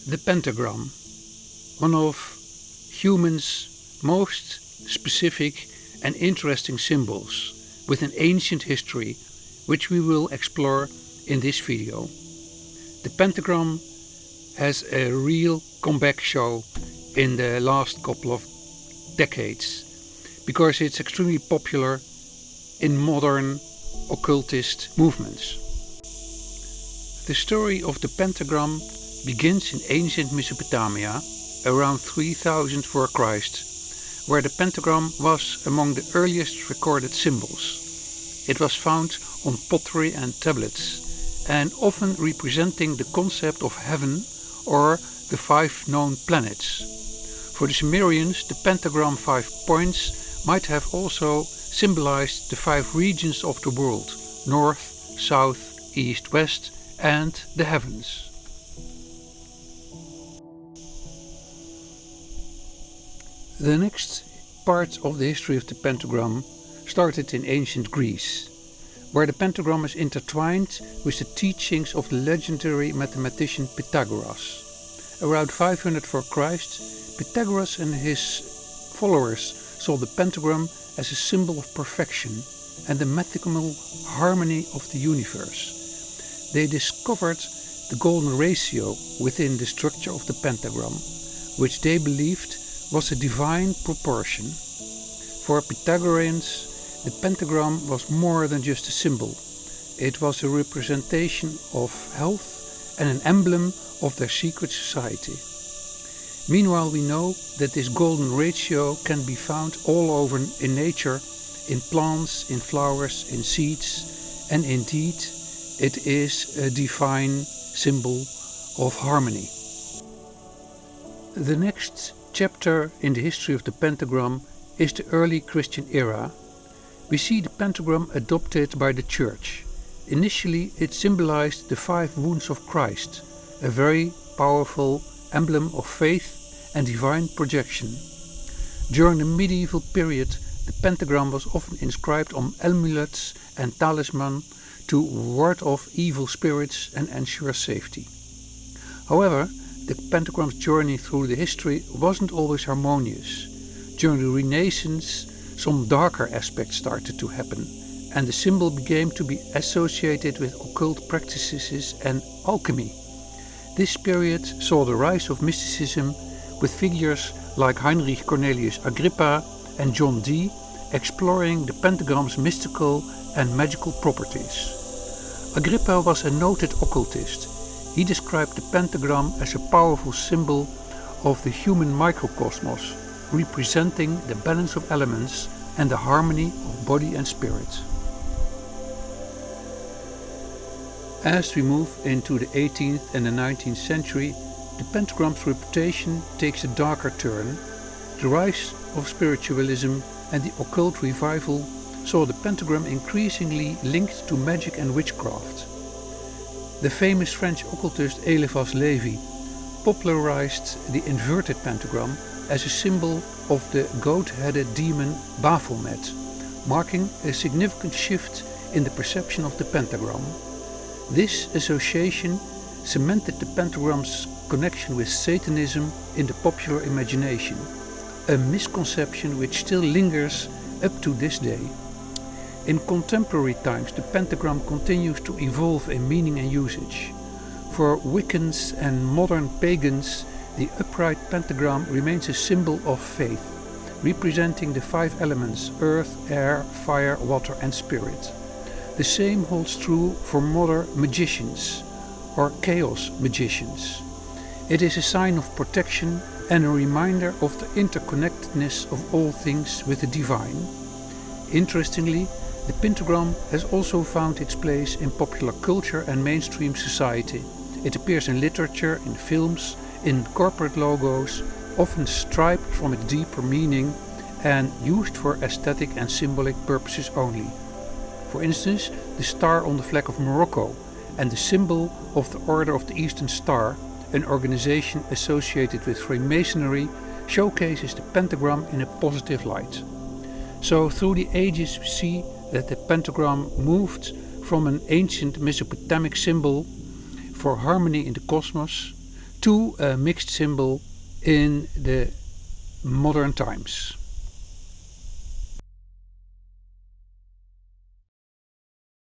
The pentagram, one of humans' most specific and interesting symbols with an ancient history, which we will explore in this video. The pentagram has a real comeback show in the last couple of decades because it's extremely popular in modern occultist movements. The story of the pentagram begins in ancient Mesopotamia around 3000 for Christ, where the pentagram was among the earliest recorded symbols. It was found on pottery and tablets, and often representing the concept of heaven or the 5 known planets. For the Sumerians, the pentagram 5 points might have also symbolized the 5 regions of the world: north, south, east, west, and the heavens. The next part of the history of the pentagram started in ancient Greece, where the pentagram is intertwined with the teachings of the legendary mathematician Pythagoras. Around 500 for Christ, Pythagoras and his followers saw the pentagram as a symbol of perfection and the mathematical harmony of the universe. They discovered the golden ratio within the structure of the pentagram, which they believed was a divine proportion. For Pythagoreans, the pentagram was more than just a symbol. It was a representation of health and an emblem of their secret society. Meanwhile, we know that this golden ratio can be found all over in nature, in plants, in flowers, in seeds, and indeed it is a divine symbol of harmony. The next chapter in the history of the pentagram is the early Christian era. We see the pentagram adopted by the Church. Initially, it symbolized the 5 wounds of Christ, a very powerful emblem of faith and divine projection. During the medieval period, the pentagram was often inscribed on amulets and talisman to ward off evil spirits and ensure safety. However, the pentagram's journey through the history wasn't always harmonious. During the Renaissance, some darker aspects started to happen, and the symbol began to be associated with occult practices and alchemy. This period saw the rise of mysticism, with figures like Heinrich Cornelius Agrippa and John Dee exploring the pentagram's mystical and magical properties. Agrippa was a noted occultist. He described the pentagram as a powerful symbol of the human microcosmos, representing the balance of elements and the harmony of body and spirit. As we move into the 18th and the 19th century, the pentagram's reputation takes a darker turn. The rise of spiritualism and the occult revival saw the pentagram increasingly linked to magic and witchcraft. The famous French occultist Eliphas Lévy popularized the inverted pentagram as a symbol of the goat-headed demon Baphomet, marking a significant shift in the perception of the pentagram. This association cemented the pentagram's connection with Satanism in the popular imagination, a misconception which still lingers up to this day. In contemporary times, the pentagram continues to evolve in meaning and usage. For Wiccans and modern pagans, the upright pentagram remains a symbol of faith, representing the 5 elements: earth, air, fire, water and spirit. The same holds true for modern magicians or chaos magicians. It is a sign of protection and a reminder of the interconnectedness of all things with the divine. Interestingly, the pentagram has also found its place in popular culture and mainstream society. It appears in literature, in films, in corporate logos, often stripped from its deeper meaning and used for aesthetic and symbolic purposes only. For instance, the star on the flag of Morocco and the symbol of the Order of the Eastern Star, an organization associated with Freemasonry, showcases the pentagram in a positive light. So through the ages we see that the pentagram moved from an ancient Mesopotamic symbol for harmony in the cosmos to a mixed symbol in the modern times.